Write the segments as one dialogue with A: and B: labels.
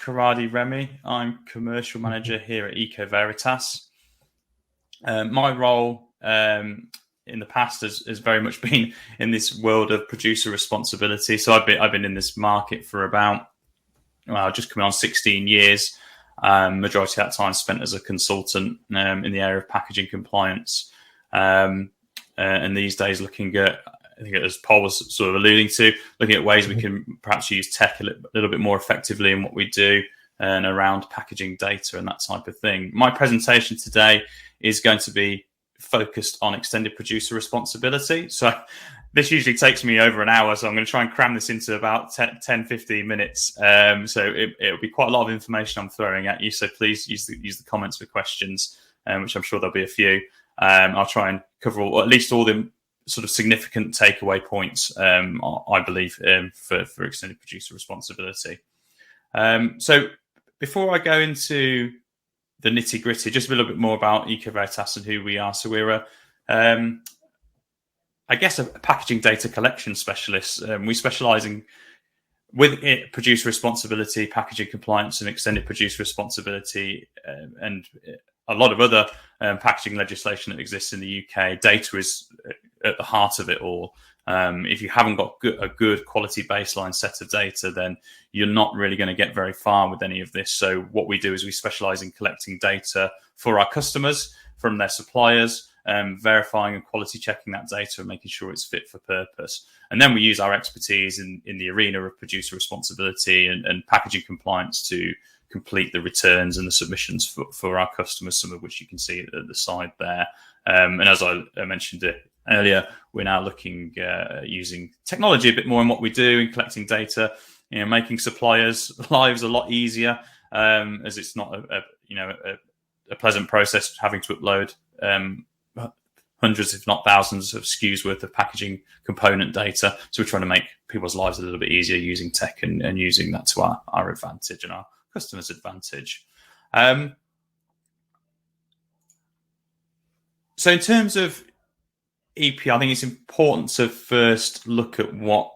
A: Corradi, Remi. I'm commercial manager here at Ecoveritas. My role in the past has very much been in this world of producer responsibility. So I've been in this market for about just coming on 16 years. Majority of that time spent as a consultant in the area of packaging compliance, and these days looking at, I think as Paul was sort of alluding to, looking at ways we can perhaps use tech a little bit more effectively in what we do and around packaging data and that type of thing. My presentation today is going to be focused on extended producer responsibility. So this usually takes me over an hour, so I'm going to try and cram this into about 10, 15 minutes. So it'll be quite a lot of information I'm throwing at you. So please use the comments for questions, which I'm sure there'll be a few. I'll try and cover at least all the sort of significant takeaway points, I believe, for extended producer responsibility. So before I go into the nitty gritty, just a little bit more about Ecoveritas and who we are. So we're a packaging data collection specialist. We specialise with producer responsibility, packaging compliance, and extended producer responsibility, and a lot of other packaging legislation that exists in the UK. Data is at the heart of it all. If you haven't got a good quality baseline set of data, then you're not really going to get very far with any of this. So what we do is we specialize in collecting data for our customers from their suppliers, verifying and quality checking that data and making sure it's fit for purpose. And then we use our expertise in the arena of producer responsibility and packaging compliance to complete the returns and the submissions for our customers, some of which you can see at the side there. And as I mentioned earlier, we're now looking using technology a bit more in what we do in collecting data, making suppliers' lives a lot easier, as it's not a pleasant process having to upload hundreds, if not thousands, of SKUs worth of packaging component data. So we're trying to make people's lives a little bit easier using tech and using that to our advantage and our customers' advantage. So in terms of EP, I think it's important to first look at what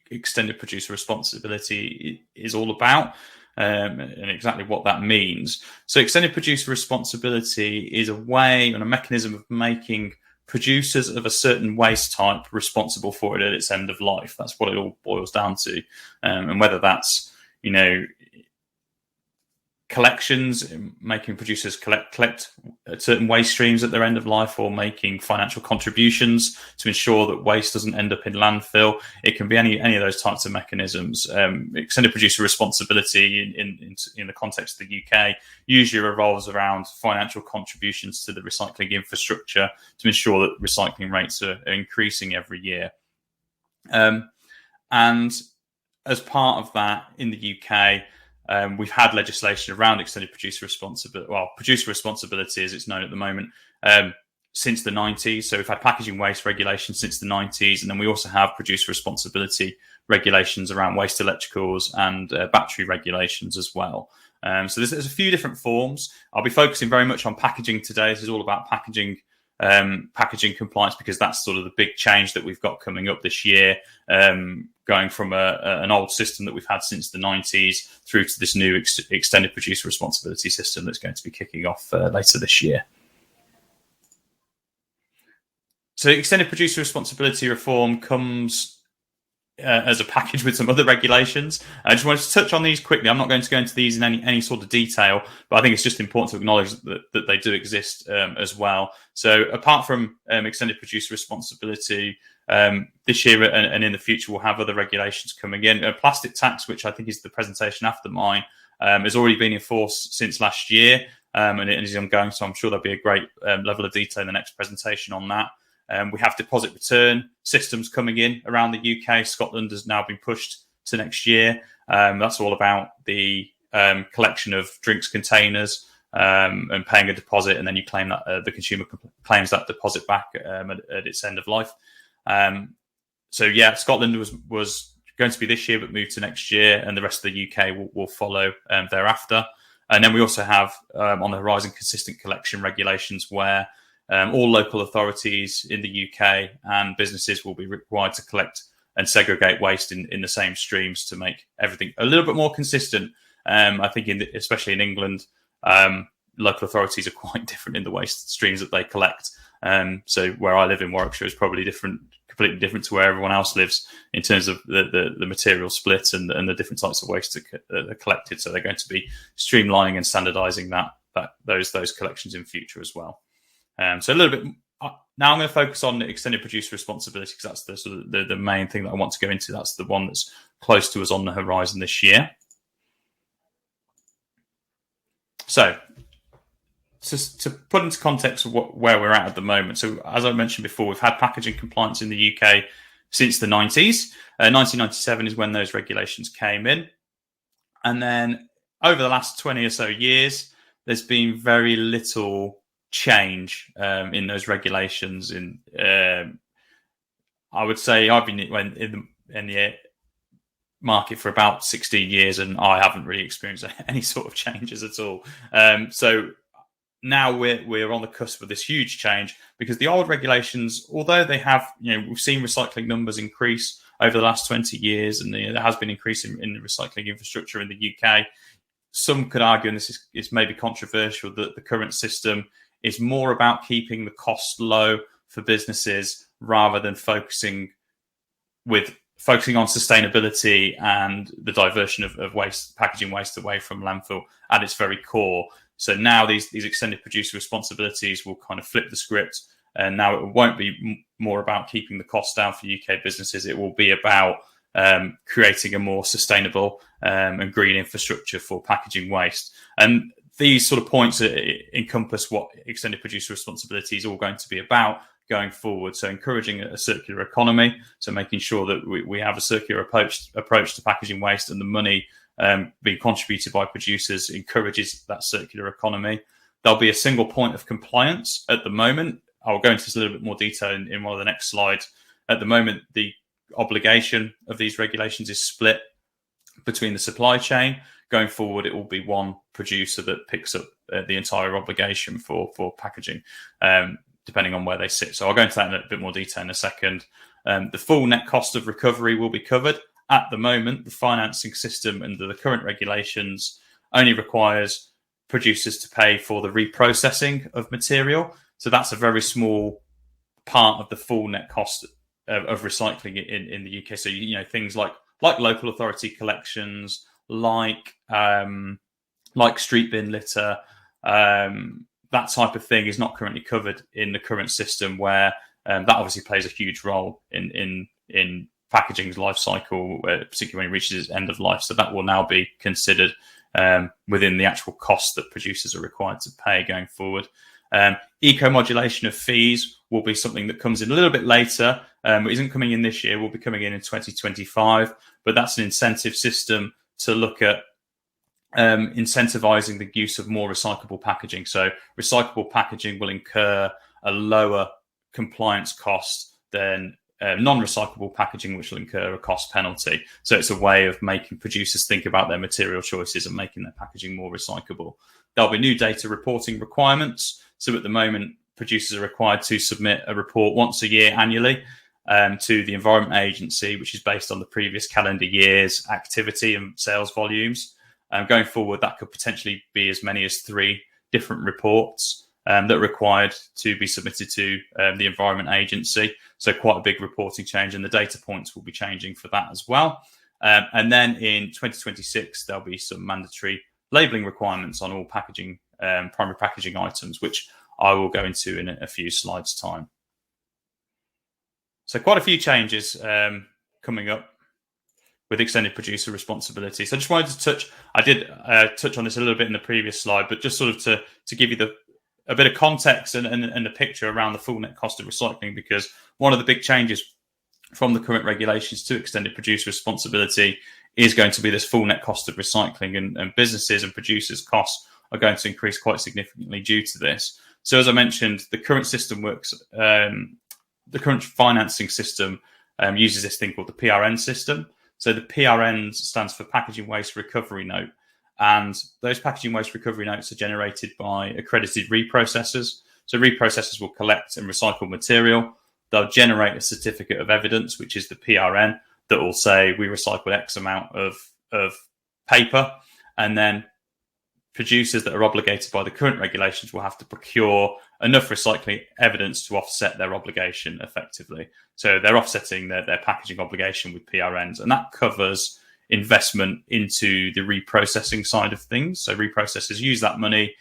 A: extended producer responsibility is all about, and exactly what that means. So extended producer responsibility is a way and a mechanism of making producers of a certain waste type responsible for it at its end of life. That's what it all boils down to. And whether that's, collections, making producers collect certain waste streams at their end of life, or making financial contributions to ensure that waste doesn't end up in landfill. It can be any of those types of mechanisms. Extended producer responsibility in the context of the UK usually revolves around financial contributions to the recycling infrastructure to ensure that recycling rates are increasing every year. And as part of that, in the UK, we've had legislation around extended producer responsibility, producer responsibility as it's known at the moment, since the 90s. So we've had packaging waste regulations since the 90s, and then we also have producer responsibility regulations around waste electricals and battery regulations as well. So there's a few different forms. I'll be focusing very much on packaging today. This is all about packaging compliance, because that's sort of the big change that we've got coming up this year, going from an old system that we've had since the 90s through to this new extended producer responsibility system that's going to be kicking off later this year. So extended producer responsibility reform comes as a package with some other regulations. I just wanted to touch on these quickly. I'm not going to go into these in any sort of detail, but I think it's just important to acknowledge that they do exist as well. So apart from extended producer responsibility, this year and in the future, we'll have other regulations coming in. Plastic tax, which I think is the presentation after mine, has already been enforced since last year, and it is ongoing. So I'm sure there'll be a great level of detail in the next presentation on that. We have deposit return systems coming in around the UK. Scotland has now been pushed to next year. That's all about the collection of drinks containers and paying a deposit, and then you claim that the consumer claims that deposit back at its end of life. Scotland was going to be this year, but moved to next year, and the rest of the UK will follow thereafter. And then we also have on the horizon consistent collection regulations, where all local authorities in the UK and businesses will be required to collect and segregate waste in the same streams to make everything a little bit more consistent I think, especially in England, local authorities are quite different in the waste streams that they collect. So where I live in Warwickshire is probably completely different to where everyone else lives in terms of the material split and the different types of waste that are collected. So they're going to be streamlining and standardising those collections in future as well. So a little bit. Now I'm going to focus on extended producer responsibility because that's the main thing that I want to go into. That's the one that's close to us on the horizon this year. So to put into context of where we're at the moment. So as I mentioned before, we've had packaging compliance in the UK since the 90s. 1997 is when those regulations came in. And then over the last 20 or so years, there's been very little change in those regulations. I would say I've been in the market for about 16 years and I haven't really experienced any sort of changes at all. So now we're on the cusp of this huge change because the old regulations, although they have, we've seen recycling numbers increase over the last 20 years and there has been increase in the recycling infrastructure in the UK. Some could argue, and this is maybe controversial, that the current system is more about keeping the cost low for businesses rather than focusing on sustainability and the diversion of packaging waste away from landfill at its very core. So now these extended producer responsibilities will kind of flip the script, and now it won't be more about keeping the cost down for UK businesses. It will be about creating a more sustainable and green infrastructure for packaging waste. And these sort of points encompass what extended producer responsibility is all going to be about going forward. So encouraging a circular economy, so making sure that we have a circular approach to packaging waste, and the money being contributed by producers encourages that circular economy. There'll be a single point of compliance at the moment. I'll go into this a little bit more detail in one of the next slides. At the moment, the obligation of these regulations is split between the supply chain. Going forward, it will be one producer that picks up the entire obligation for packaging, depending on where they sit. So I'll go into that in a bit more detail in a second. The full net cost of recovery will be covered. At the moment, the financing system under the current regulations only requires producers to pay for the reprocessing of material. So that's a very small part of the full net cost of recycling in the UK. So, things like local authority collections, like street bin litter, that type of thing is not currently covered in the current system, where that obviously plays a huge role in packaging's life cycle, particularly when it reaches its end of life. So that will now be considered within the actual cost that producers are required to pay going forward. Eco-modulation of fees will be something that comes in a little bit later. It isn't coming in this year, will be coming in 2025, but that's an incentive system to look at incentivizing the use of more recyclable packaging. So recyclable packaging will incur a lower compliance cost than non-recyclable packaging, which will incur a cost penalty. So it's a way of making producers think about their material choices and making their packaging more recyclable. There'll be new data reporting requirements. So at the moment, producers are required to submit a report once a year annually to the Environment Agency, which is based on the previous calendar year's activity and sales volumes. Going forward, that could potentially be as many as 3 different reports that are required to be submitted to the Environment Agency. So quite a big reporting change, and the data points will be changing for that as well. And then in 2026, there'll be some mandatory labelling requirements on all packaging, primary packaging items, which I will go into in a few slides' time. So quite a few changes coming up with extended producer responsibility. So I just wanted to touch on this a little bit in the previous slide, but just sort of to give you a bit of context and a picture around the full net cost of recycling, because one of the big changes from the current regulations to extended producer responsibility is going to be this full net cost of recycling, and businesses and producers' costs are going to increase quite significantly due to this. So as I mentioned, the current system works, the current financing system uses this thing called the PRN system. So the PRN stands for Packaging Waste Recovery Note. And those packaging waste recovery notes are generated by accredited reprocessors. So reprocessors will collect and recycle material. They'll generate a certificate of evidence, which is the PRN, that will say we recycled X amount of paper. And then producers that are obligated by the current regulations will have to procure enough recycling evidence to offset their obligation effectively. So they're offsetting their packaging obligation with PRNs, and that covers investment into the reprocessing side of things. So reprocessors use that money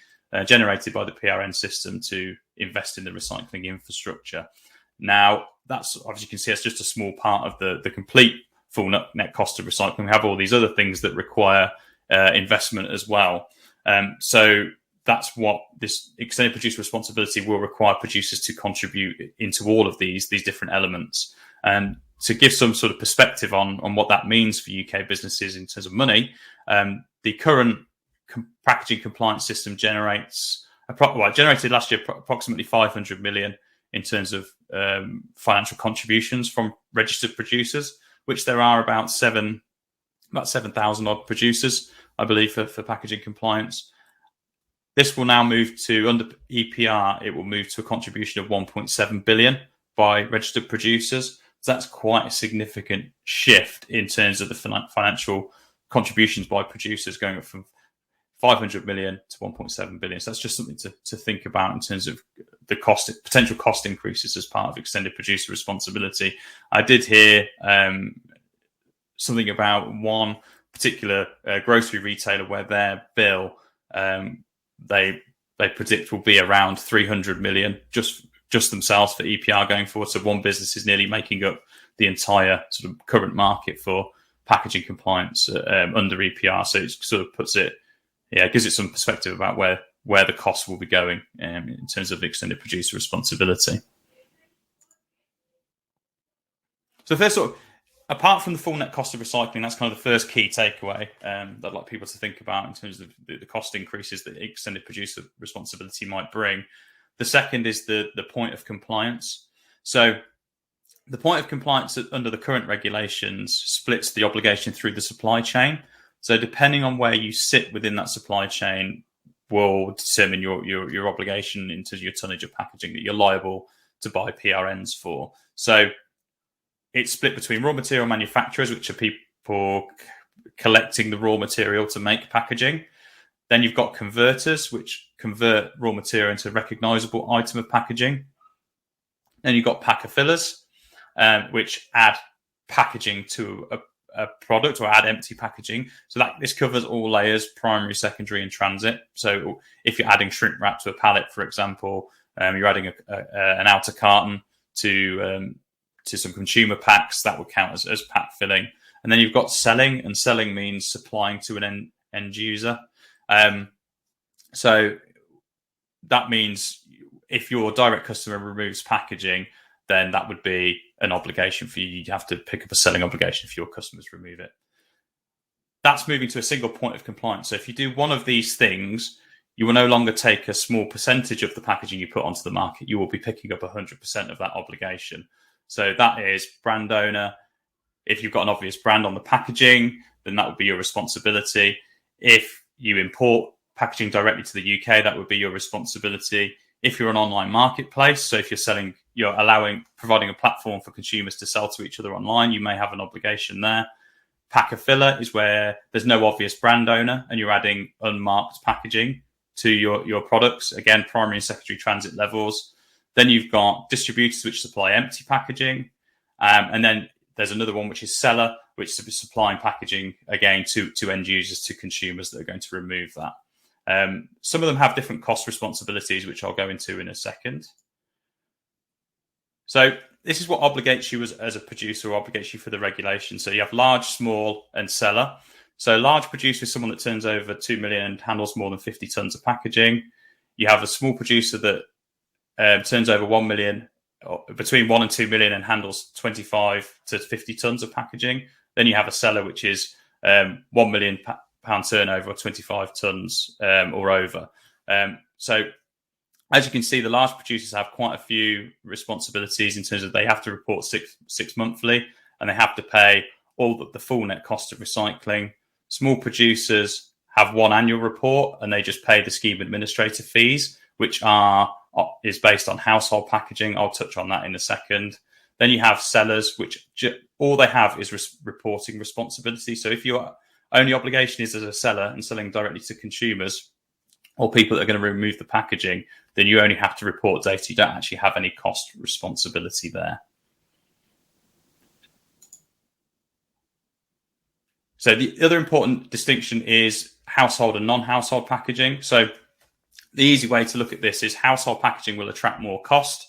A: generated by the PRN system to invest in the recycling infrastructure. Now, that's, as you can see, it's just a small part of the complete full net cost of recycling. We have all these other things that require investment as well. So that's what this extended producer responsibility will require producers to contribute into all of these different elements. And to give some sort of perspective on what that means for UK businesses in terms of money, the current packaging compliance system generated last year approximately 500 million in terms of financial contributions from registered producers, which there are about 7,000 odd producers, I believe, for packaging compliance. This will now move to, under EPR, it will move to a contribution of 1.7 billion by registered producers. So that's quite a significant shift in terms of the financial contributions by producers, going up from 500 million to 1.7 billion. So that's just something to think about in terms of the potential cost increases as part of extended producer responsibility. I did hear something about one particular grocery retailer where their bill they predict will be around 300 million just themselves for EPR going forward. So one business is nearly making up the entire sort of current market for packaging compliance under EPR. So it sort of puts it, gives it some perspective about where the costs will be going in terms of extended producer responsibility. So first, apart from the full net cost of recycling, that's kind of the first key takeaway that I'd like people to think about in terms of the cost increases that extended producer responsibility might bring. The second is the point of compliance. So the point of compliance under the current regulations splits the obligation through the supply chain. So depending on where you sit within that supply chain will determine your obligation into your tonnage of packaging that you're liable to buy PRNs for. So it's split between raw material manufacturers, which are people collecting the raw material to make packaging. Then you've got converters, which convert raw material into a recognizable item of packaging. Then you've got packer fillers, which add packaging to a product or add empty packaging. So this covers all layers, primary, secondary, and transit. So if you're adding shrink wrap to a pallet, for example, you're adding an outer carton to some consumer packs, that would count as pack filling. And then you've got selling, and selling means supplying to an end user. So that means if your direct customer removes packaging, then that would be an obligation for you. You'd have to pick up a selling obligation if your customers remove it. That's moving to a single point of compliance. So if you do one of these things, you will no longer take a small percentage of the packaging you put onto the market. You will be picking up 100% of that obligation. So that is brand owner. If you've got an obvious brand on the packaging, then that would be your responsibility. If you import packaging directly to the UK, that would be your responsibility. If you're an online marketplace, so if you're providing a platform for consumers to sell to each other online, you may have an obligation there. Packer filler is where there's no obvious brand owner and you're adding unmarked packaging to your products. Again, primary and secondary transit levels. Then you've got distributors, which supply empty packaging. And then there's another one, which is seller, which is supplying packaging, again, to end users, to consumers that are going to remove that. Some of them have different cost responsibilities, which I'll go into in a second. So this is what obligates you as a producer, or obligates you for the regulation. So you have large, small, and seller. So large producer is someone that turns over 2 million and handles more than 50 tons of packaging. You have a small producer that turns over 1 million, or between 1 and 2 million, and handles 25 to 50 tons of packaging. Then you have a seller, which is 1 million pound turnover, or 25 tons or over. So as you can see, the large producers have quite a few responsibilities in terms of they have to report six monthly, and they have to pay all the full net cost of recycling. Small producers have one annual report, and they just pay the scheme administrator fees, which is based on household packaging. I'll touch on that in a second. Then you have sellers, which all they have is reporting responsibility. So if you're only obligation is as a seller and selling directly to consumers or people that are going to remove the packaging, then you only have to report data. You don't actually have any cost responsibility there. So the other important distinction is household and non-household packaging. So the easy way to look at this is household packaging will attract more cost.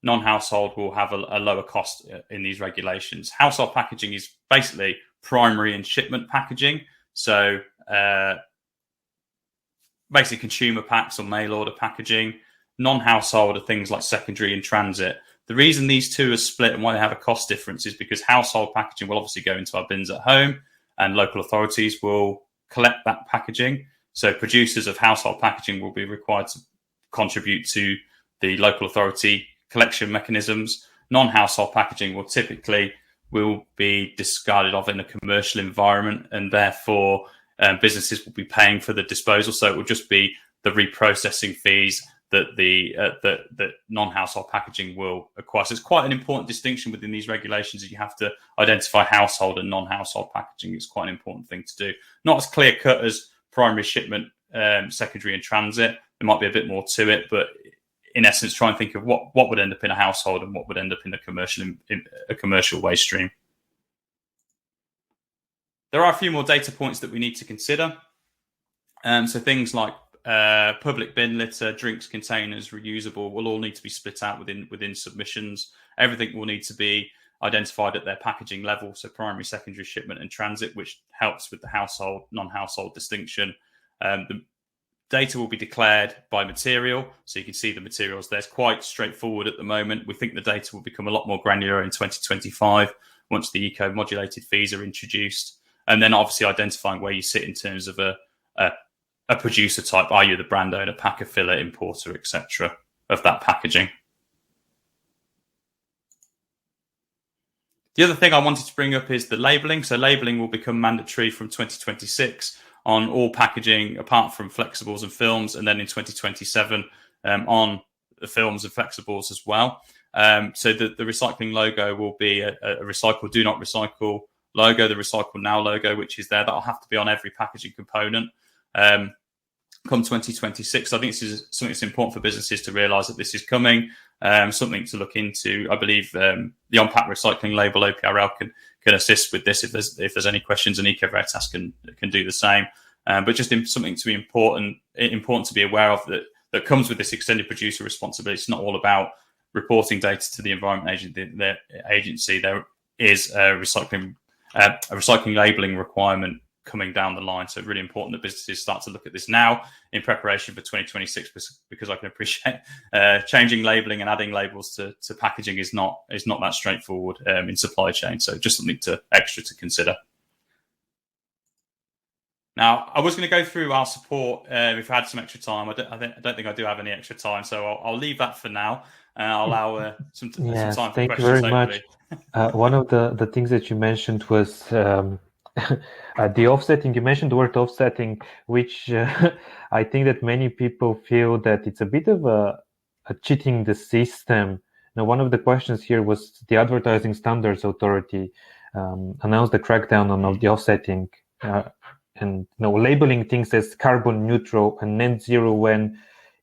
A: Non-household will have a lower cost in these regulations. Household packaging is basically primary and shipment packaging. So basically consumer packs or mail order packaging. Non-household are things like secondary and transit. The reason these two are split and why they have a cost difference is because household packaging will obviously go into our bins at home, and local authorities will collect that packaging. So producers of household packaging will be required to contribute to the local authority collection mechanisms. Non-household packaging will typically be discarded of in a commercial environment, and therefore businesses will be paying for the disposal. So it will just be the reprocessing fees that the non-household packaging will acquire. So it's quite an important distinction within these regulations that you have to identify household and non-household packaging. It's quite an important thing to do. Not as clear cut as primary, shipment, secondary and transit. There might be a bit more to it, but in essence, try and think of what would end up in a household and what would end up in a commercial waste stream. There are a few more data points that we need to consider. So things like public bin litter, drinks containers, reusable will all need to be split out within submissions. Everything will need to be identified at their packaging level, so primary, secondary, shipment and transit, which helps with the household, non-household distinction. The data will be declared by material, so you can see the materials there. It's quite straightforward at the moment. We think the data will become a lot more granular in 2025 once the eco-modulated fees are introduced. And then obviously identifying where you sit in terms of a producer type, are you the brand owner, packer, filler, importer, etc., of that packaging. The other thing I wanted to bring up is the labelling. So labelling will become mandatory from 2026 on all packaging apart from flexibles and films, and then in 2027 on the films and flexibles as well. So the recycling logo will be a recycle, do not recycle logo, the recycle now logo, which is there. That'll have to be on every packaging component come 2026. I think this is something that's important for businesses to realise that this is coming, something to look into. I believe the on-pack recycling label OPRL can assist with this if there's any questions, and Ecoveritas can do the same. But just something to be important to be aware of that comes with this extended producer responsibility. It's not all about reporting data to the Environment Agency. There is a recycling labelling requirement coming down the line. So really important that businesses start to look at this now in preparation for 2026, because I can appreciate changing labelling and adding labels to packaging is not that straightforward in supply chain. So just something extra to consider. Now, I was going to go through our support if I had some extra time. I don't think I do have any extra time, so I'll leave that for now. I'll allow some time for questions.
B: Thank you very much. One of the things that you mentioned was the offsetting. You mentioned the word offsetting, which I think that many people feel that it's a bit of a cheating the system. Now, one of the questions here was the Advertising Standards Authority announced the crackdown on the offsetting and labeling things as carbon neutral and net zero when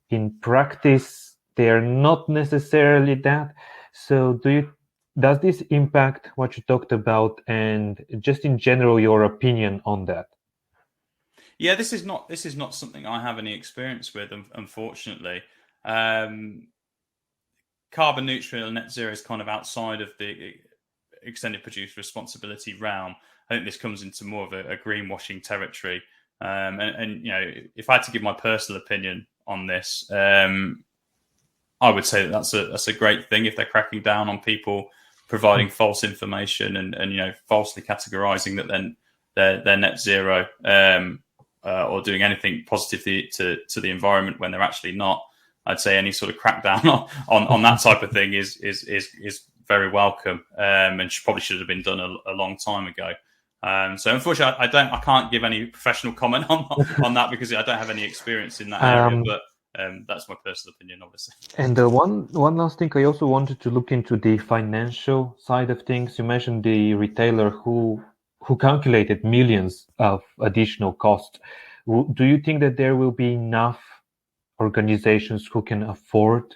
B: in practice they are not necessarily that. So does this impact what you talked about, and just in general your opinion on that?
A: Yeah, this is not something I have any experience with, unfortunately. Carbon neutral and net zero is kind of outside of the extended producer responsibility realm. I think this comes into more of a greenwashing territory. And if I had to give my personal opinion on this, I would say that's a great thing if they're cracking down on people providing false information and falsely categorizing that then they're net zero or doing anything positive to the environment when they're actually not. I'd say any sort of crackdown on that type of thing is very welcome, and probably should have been done a long time ago. So unfortunately, I can't give any professional comment on that because I don't have any experience in that area. But that's my personal opinion, obviously.
B: And one last thing, I also wanted to look into the financial side of things. You mentioned the retailer who who calculated millions of additional costs. Do you think that there will be enough organizations who can afford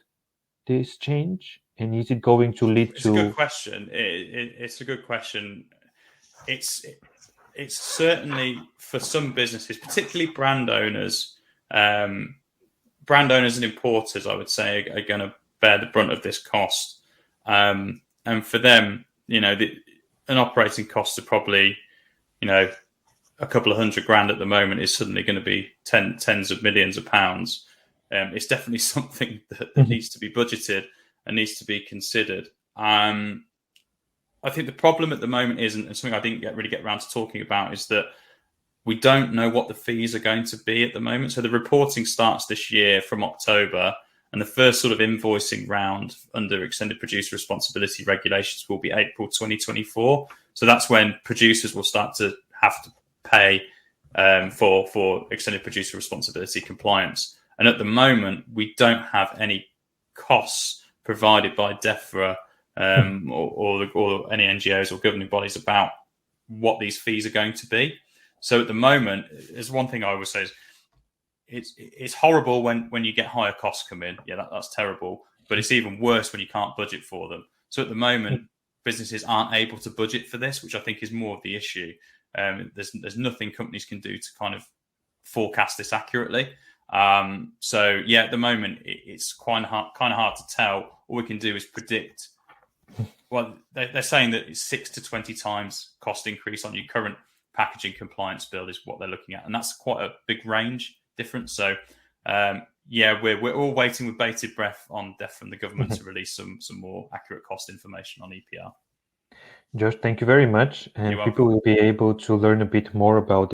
B: this change? And is it going to lead
A: It's
B: to...
A: a good question. It's a good question. It's certainly for some businesses, particularly brand owners and importers, I would say, are going to bear the brunt of this cost. And for them, an operating cost of probably, a couple of $100,000 at the moment is suddenly going to be tens of millions of pounds. It's definitely something that needs to be budgeted and needs to be considered. I think the problem at the moment is, and something I didn't really get around to talking about, is that we don't know what the fees are going to be at the moment. So the reporting starts this year from October, and the first sort of invoicing round under extended producer responsibility regulations will be April 2024. So that's when producers will start to have to pay for extended producer responsibility compliance. And at the moment, we don't have any costs provided by DEFRA or any NGOs or governing bodies about what these fees are going to be. So at the moment, there's one thing I always say is it's horrible when you get higher costs come in. Yeah, that's terrible. But it's even worse when you can't budget for them. So at the moment, businesses aren't able to budget for this, which I think is more of the issue. There's nothing companies can do to kind of forecast this accurately. So yeah, at the moment, it's kind of hard to tell. All we can do is predict. Well, they're saying that it's 6 to 20 times cost increase on your current packaging compliance bill is what they're looking at, and that's quite a big range difference. So yeah, we're all waiting with bated breath on DEF and the government to release some more accurate cost information on EPR.
B: Josh, thank you very much, and people will be able to learn a bit more about